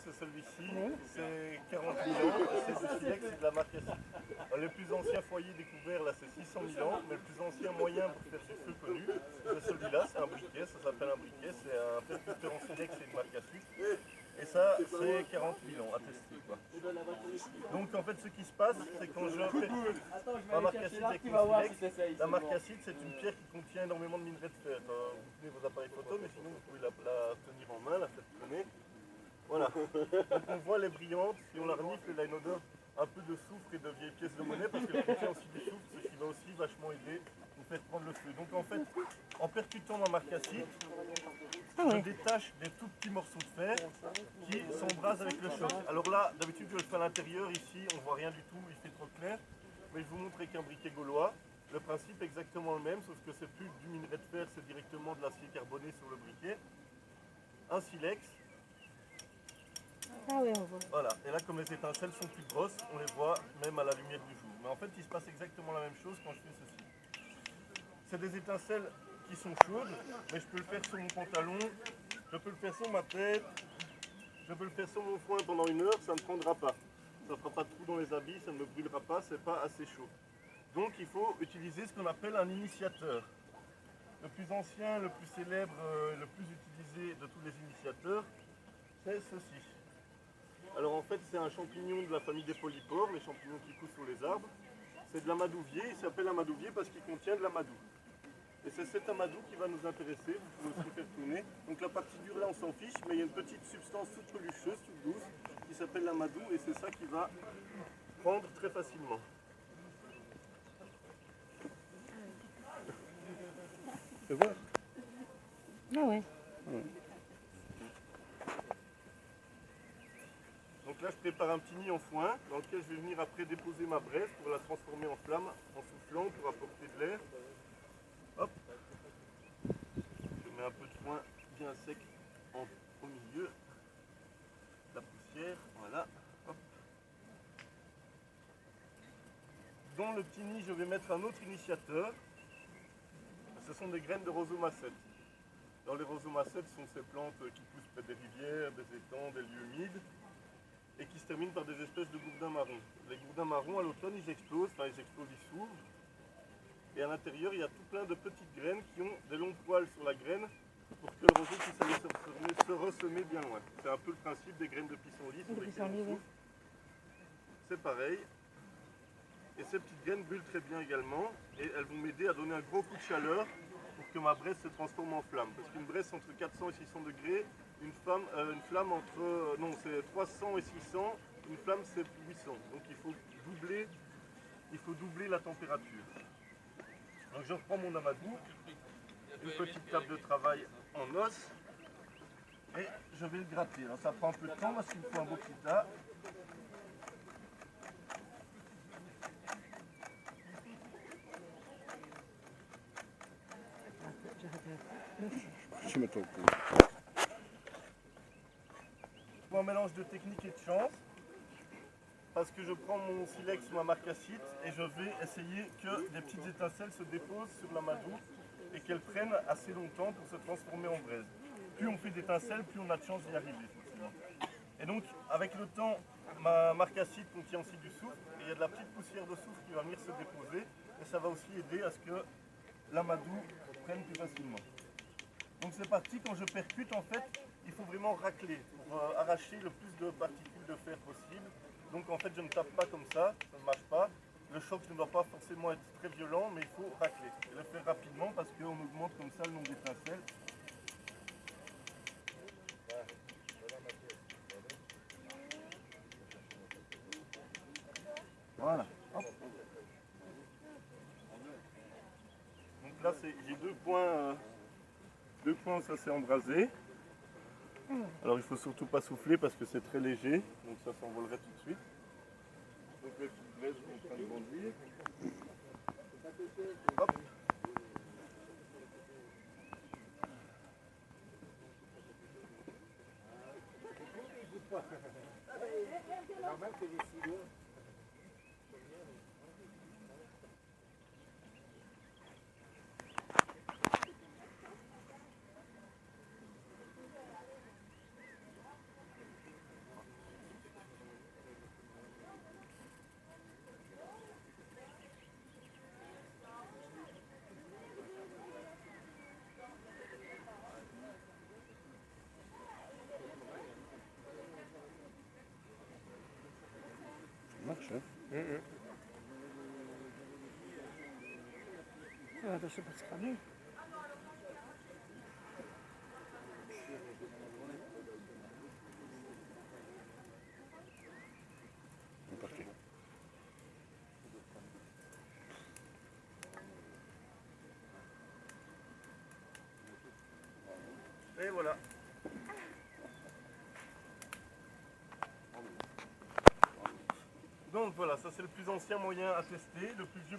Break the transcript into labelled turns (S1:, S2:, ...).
S1: c'est celui-ci, c'est 40 000 ans, et c'est du silex, c'est de la marque Acide. Le plus ancien foyer découvert, là, c'est 600 000 ans, mais le plus ancien moyen pour faire du feu connu, c'est celui-là, c'est un briquet, ça s'appelle un briquet, c'est un percuteur en silex et une marque Acide. Et ça, c'est 40 000 ans à tester, quoi. Donc en fait, ce qui se passe, c'est quand je percute ma marque Acide avec mon silex, la marque Acide, c'est une pierre qui contient énormément de minerais de fer. Vous tenez vos appareils photo, mais sinon vous pouvez la tenir en main, la faire tourner. Voilà. Donc on voit les brillantes, si on la renifle, elle a une odeur un peu de soufre et de vieilles pièces de monnaie parce qu'elle contient aussi du soufre, ce qui va aussi vachement aider pour faire prendre le feu. Donc en fait, en percutant ma marque Acide, je détache des tout petits morceaux de fer qui s'embrasent avec le choc. Alors là, d'habitude je le fais à l'intérieur, ici on voit rien du tout, il fait trop clair. Mais je vous montre avec un briquet gaulois. Le principe est exactement le même, sauf que c'est plus du minerai de fer, c'est directement de l'acier carboné sur le briquet. Un silex.
S2: Ah oui, on voit.
S1: Voilà, et là comme les étincelles sont plus grosses, on les voit même à la lumière du jour. Mais en fait il se passe exactement la même chose quand je fais ceci. C'est des étincelles qui sont chaudes, mais je peux le faire sur mon pantalon, je peux le faire sur ma tête, je peux le faire sur mon foin pendant 1 heure, ça ne prendra pas. Ça ne fera pas de trou dans les habits, ça ne me brûlera pas, c'est pas assez chaud. Donc il faut utiliser ce qu'on appelle un initiateur. Le plus ancien, le plus célèbre, le plus utilisé de tous les initiateurs, c'est ceci. Alors en fait c'est un champignon de la famille des polypores, les champignons qui poussent sur les arbres. C'est de l'amadouvier, il s'appelle amadouvier parce qu'il contient de l'amadou. Et c'est cet amadou qui va nous intéresser, vous pouvez aussi le faire tourner. Donc la partie dure là on s'en fiche, mais il y a une petite substance toute pelucheuse, toute douce, qui s'appelle l'amadou et c'est ça qui va prendre très facilement. Tu vois ?
S2: Ah ouais.
S1: Donc là je prépare un petit nid en foin dans lequel je vais venir après déposer ma braise pour la transformer en flamme en soufflant pour apporter de l'air. Hop. Je mets un peu de foin bien sec au milieu. La poussière, voilà. Hop. Dans le petit nid je vais mettre un autre initiateur. Ce sont des graines de rhosomacète. Dans les rhosomacètes sont ces plantes qui poussent près des rivières, des étangs, des lieux humides et qui se terminent par des espèces de gourdins marrons. Les gourdins marrons à l'automne ils explosent, ils s'ouvrent et à l'intérieur il y a tout plein de petites graines qui ont des longs poils sur la graine pour que le roseau puisse aller se ressemer bien loin. C'est un peu le principe des graines de pissenlit sur lesquelles on souffle. C'est pareil. Et ces petites graines brûlent très bien également et elles vont m'aider à donner un gros coup de chaleur pour que ma braise se transforme en flamme. Parce qu'une braise entre 400 et 600 degrés, une flamme entre, non c'est 300 et 600, une flamme c'est 800. Donc il faut doubler la température. Donc je reprends mon amadou, une petite table de travail en os et je vais le gratter. Alors ça prend un peu de temps parce qu'il me faut un beau petit tas.
S3: Je mets ton coup.
S1: Un mélange de technique et de chance parce que je prends mon silex ou ma marque Acide et je vais essayer que des petites étincelles se déposent sur l'amadou et qu'elles prennent assez longtemps pour se transformer en braise. Plus on fait d'étincelles, plus on a de chance d'y arriver forcément. Et donc avec le temps, ma marque Acide contient aussi du soufre et il y a de la petite poussière de soufre qui va venir se déposer et ça va aussi aider à ce que l'amadou prenne plus facilement. Donc c'est parti, quand je percute en fait, il faut vraiment racler pour arracher le plus de particules de fer possible. Donc en fait je ne tape pas comme ça ne marche pas. Le choc ne doit pas forcément être très violent, mais il faut racler. Et le faire rapidement parce qu'on augmente comme ça le nombre d'étincelles. Voilà. Hop. Donc là j'ai deux points où ça s'est embrasé. Alors il ne faut surtout pas souffler parce que c'est très léger, donc ça s'envolerait tout de suite. Donc les petites braises sont en train de bondir. Hop.
S3: marche. Hein.
S2: Attention pas de se cramer.
S3: Parfait.
S1: Et voilà. Donc voilà, ça c'est le plus ancien moyen à tester, le plus vieux.